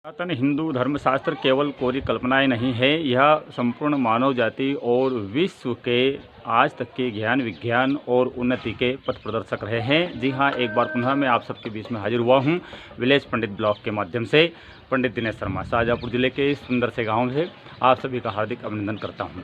सनातन हिंदू धर्मशास्त्र केवल कोरी कल्पनाएं नहीं है, यह संपूर्ण मानव जाति और विश्व के आज तक के ज्ञान विज्ञान और उन्नति के पथ प्रदर्शक रहे हैं। जी हाँ, एक बार पुनः मैं आप सबके बीच में हाजिर हुआ हूँ विलेज पंडित ब्लॉग के माध्यम से। पंडित दिनेश शर्मा शाहजहाँपुर ज़िले के इस सुंदर से गांव से आप सभी का हार्दिक अभिनंदन करता हूँ।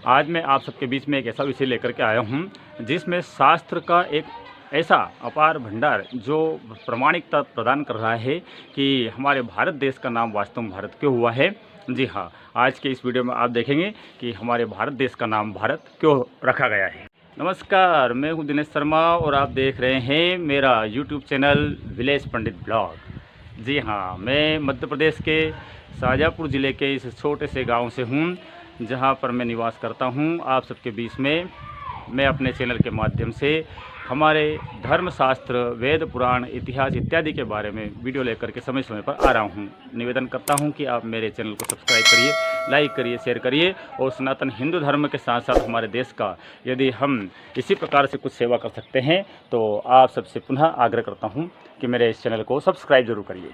आज मैं आप सबके बीच में एक ऐसा विषय लेकर के आया हूँ जिसमें शास्त्र का एक ऐसा अपार भंडार जो प्रामाणिकता प्रदान कर रहा है कि हमारे भारत देश का नाम वास्तव में भारत क्यों हुआ है। जी हाँ, आज के इस वीडियो में आप देखेंगे कि हमारे भारत देश का नाम भारत क्यों रखा गया है। नमस्कार, मैं हूं दिनेश शर्मा और आप देख रहे हैं मेरा यूट्यूब चैनल विलेज पंडित ब्लॉग। जी हाँ, मैं मध्य प्रदेश के शाहजहाँपुर ज़िले के इस छोटे से गाँव से हूँ जहाँ पर मैं निवास करता हूँ। आप सबके बीच में मैं अपने चैनल के माध्यम से हमारे धर्मशास्त्र, वेद, पुराण, इतिहास इत्यादि के बारे में वीडियो लेकर के समय समय पर आ रहा हूं। निवेदन करता हूं कि आप मेरे चैनल को सब्सक्राइब करिए, लाइक करिए, शेयर करिए और सनातन हिंदू धर्म के साथ साथ हमारे देश का यदि हम इसी प्रकार से कुछ सेवा कर सकते हैं तो आप सबसे पुनः आग्रह करता हूं कि मेरे इस चैनल को सब्सक्राइब जरूर करिए।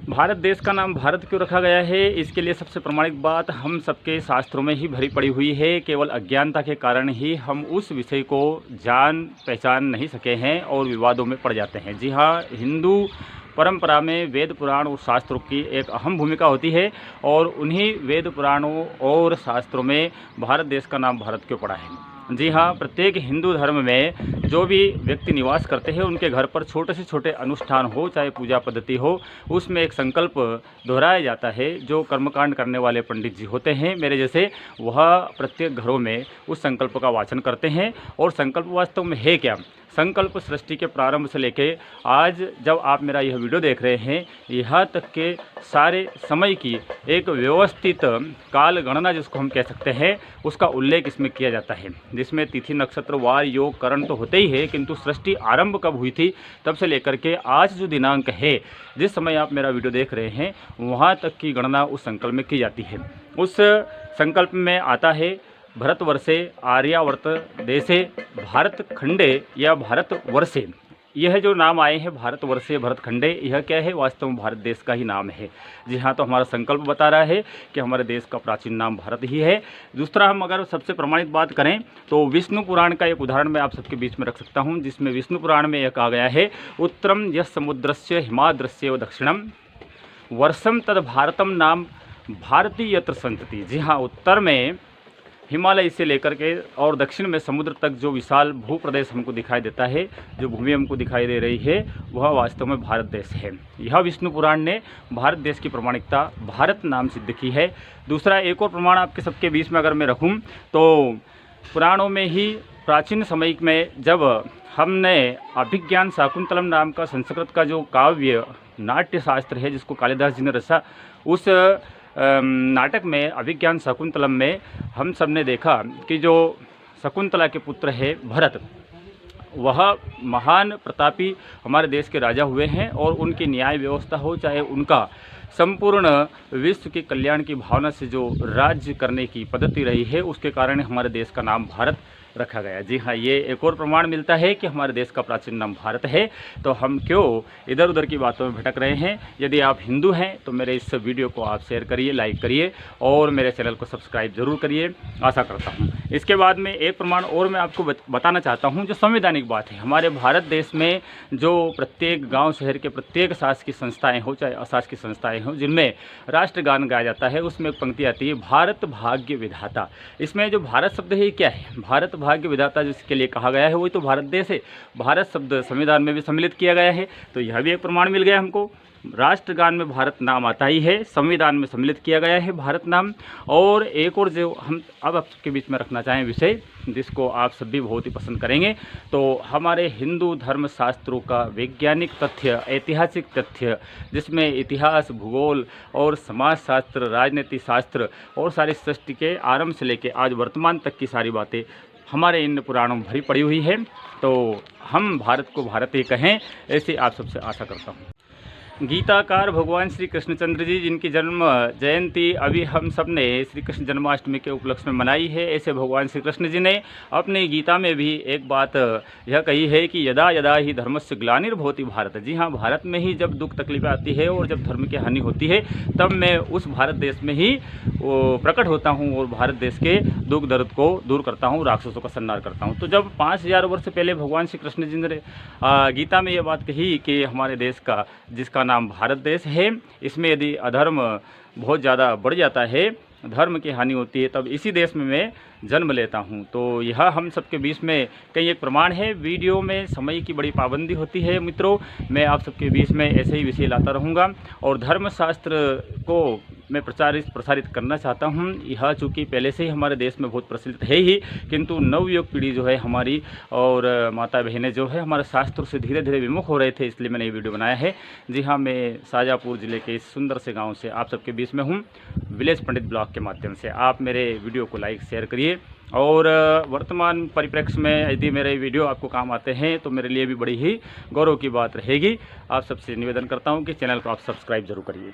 भारत देश का नाम भारत क्यों रखा गया है, इसके लिए सबसे प्रामाणिक बात हम सबके शास्त्रों में ही भरी पड़ी हुई है। केवल अज्ञानता के कारण ही हम उस विषय को जान पहचान नहीं सके हैं और विवादों में पड़ जाते हैं। जी हाँ, हिंदू परंपरा में वेद पुराण और शास्त्रों की एक अहम भूमिका होती है और उन्हीं वेद पुराणों और शास्त्रों में भारत देश का नाम भारत क्यों पड़ा है। जी हाँ, प्रत्येक हिंदू धर्म में जो भी व्यक्ति निवास करते हैं उनके घर पर छोटे से छोटे अनुष्ठान हो, चाहे पूजा पद्धति हो, उसमें एक संकल्प दोहराया जाता है। जो कर्मकांड करने वाले पंडित जी होते हैं मेरे जैसे, वह प्रत्येक घरों में उस संकल्प का वाचन करते हैं। और संकल्प वास्तव में है क्या? संकल्प सृष्टि के प्रारंभ से लेके आज जब आप मेरा यह वीडियो देख रहे हैं, यहाँ तक के सारे समय की एक व्यवस्थित काल गणना जिसको हम कह सकते हैं, उसका उल्लेख इसमें किया जाता है, जिसमें तिथि, नक्षत्र, वार, योग, करण तो होते ही है, किंतु सृष्टि आरंभ कब हुई थी तब से लेकर के आज जो दिनांक है, जिस समय आप मेरा वीडियो देख रहे हैं, वहाँ तक की गणना उस संकल्प में की जाती है। उस संकल्प में आता है भरतवर्षे आर्यावर्त देशे भारत खंडे या भारत वर्षे। यह जो नाम आए हैं भारतवर्षे, भरत खंडे, यह क्या है? वास्तव में भारत देश का ही नाम है। जी हाँ, तो हमारा संकल्प बता रहा है कि हमारे देश का प्राचीन नाम भारत ही है। दूसरा, हम अगर सबसे प्रमाणित बात करें तो विष्णु पुराण का एक उदाहरण मैं आप सबके बीच में रख सकता हूँ, जिसमें विष्णु पुराण में यह कहा गया है, उत्तरम यस समुद्रस्य हिमाद्रस्य दक्षिणम वर्षम तद भारतम नाम भारतीय यत्र संतति। जी हाँ, उत्तर में हिमालय से लेकर के और दक्षिण में समुद्र तक जो विशाल भूप्रदेश हमको दिखाई देता है, जो भूमि हमको दिखाई दे रही है, वह वास्तव में भारत देश है। यह विष्णु पुराण ने भारत देश की प्रामाणिकता भारत नाम सिद्ध की है। दूसरा, एक और प्रमाण आपके सबके बीच में अगर मैं रखूं तो पुराणों में ही प्राचीन समय में जब हमने अभिज्ञान शाकुंतलम नाम का संस्कृत का जो काव्य नाट्य शास्त्र है जिसको कालिदास जी ने रचा, उस नाटक में अभिज्ञान शकुंतलम में हम सब ने देखा कि जो शकुंतला के पुत्र है भरत, वह महान प्रतापी हमारे देश के राजा हुए हैं और उनकी न्याय व्यवस्था हो, चाहे उनका संपूर्ण विश्व के कल्याण की भावना से जो राज्य करने की पद्धति रही है, उसके कारण हमारे देश का नाम भारत रखा गया। जी हाँ, ये एक और प्रमाण मिलता है कि हमारे देश का प्राचीन नाम भारत है। तो हम क्यों इधर उधर की बातों में भटक रहे हैं? यदि आप हिंदू हैं तो मेरे इस वीडियो को आप शेयर करिए, लाइक करिए और मेरे चैनल को सब्सक्राइब जरूर करिए, आशा करता हूँ। इसके बाद में एक प्रमाण और मैं आपको बताना चाहता हूँ जो संवैधानिक बात है। हमारे भारत देश में जो प्रत्येक गाँव शहर के प्रत्येक शासकीय संस्थाएँ हो, चाहे अशासकीय संस्थाएँ हों, जिनमें राष्ट्रगान गाया जाता है, उसमें एक पंक्ति आती है, भारत भाग्य विधाता। इसमें जो भारत शब्द है क्या है? भारत भाग्य विधाता जिसके लिए कहा गया है वही तो भारत देश है। भारत शब्द संविधान में भी सम्मिलित किया गया है, तो यह भी एक प्रमाण मिल गया हमको। राष्ट्रगान में भारत नाम आता ही है, संविधान में सम्मिलित किया गया है भारत नाम। और एक और जो हम अब आपके बीच में रखना चाहें विषय, जिसको आप सभी बहुत ही पसंद करेंगे, तो हमारे हिंदू धर्म शास्त्रों का वैज्ञानिक तथ्य, ऐतिहासिक तथ्य, जिसमें इतिहास, भूगोल और समाजशास्त्र, राजनीति शास्त्र और सारी सृष्टि के आरंभ से लेकर आज वर्तमान तक की सारी बातें हमारे इन पुराणों में भरी पड़ी हुई है। तो हम भारत को भारत ही कहें, ऐसे आप सबसे आशा करता हूँ। गीताकार भगवान श्री कृष्णचंद्र जी, जिनकी जन्म जयंती अभी हम सब ने श्री कृष्ण जन्माष्टमी के उपलक्ष्य में मनाई है, ऐसे भगवान श्री कृष्ण जी ने अपनी गीता में भी एक बात यह कही है कि यदा यदा ही धर्मस्य ग्लानिर्भवति भारत। जी हाँ, भारत में ही जब दुख तकलीफें आती है और जब धर्म की हानि होती है, तब मैं उस भारत देश में ही प्रकट होता हूँ और भारत देश के दुख दर्द को दूर करता हूँ, राक्षसों का संहार करता हूँ। तो जब 5000 वर्ष पहले भगवान श्री कृष्ण जी ने गीता में ये बात कही कि हमारे देश का, जिसका नाम भारत देश है, इसमें यदि अधर्म बहुत ज़्यादा बढ़ जाता है, धर्म की हानि होती है, तब इसी देश में मैं जन्म लेता हूं। तो यह हम सबके बीच में कई एक प्रमाण है। वीडियो में समय की बड़ी पाबंदी होती है मित्रों, मैं आप सबके बीच में ऐसे ही विषय लाता रहूँगा और धर्मशास्त्र को मैं प्रसारित करना चाहता हूं। यह चूँकि पहले से ही हमारे देश में बहुत प्रचलित है ही, किंतु नवयुग पीढ़ी जो है हमारी और माता बहनें जो है हमारे शास्त्रों से धीरे धीरे विमुख हो रहे थे, इसलिए मैंने ये वीडियो बनाया है। जी हाँ, मैं शाजापुर ज़िले के इस सुंदर से गाँव से आप सबके बीच में हूँ, विलेज पंडित ब्लॉग के माध्यम से। आप मेरे वीडियो को लाइक शेयर करिए और वर्तमान परिप्रेक्ष्य में यदि मेरे वीडियो आपको काम आते हैं तो मेरे लिए भी बड़ी ही गौरव की बात रहेगी। आप सबसे निवेदन करता हूं कि चैनल को आप सब्सक्राइब जरूर करिए।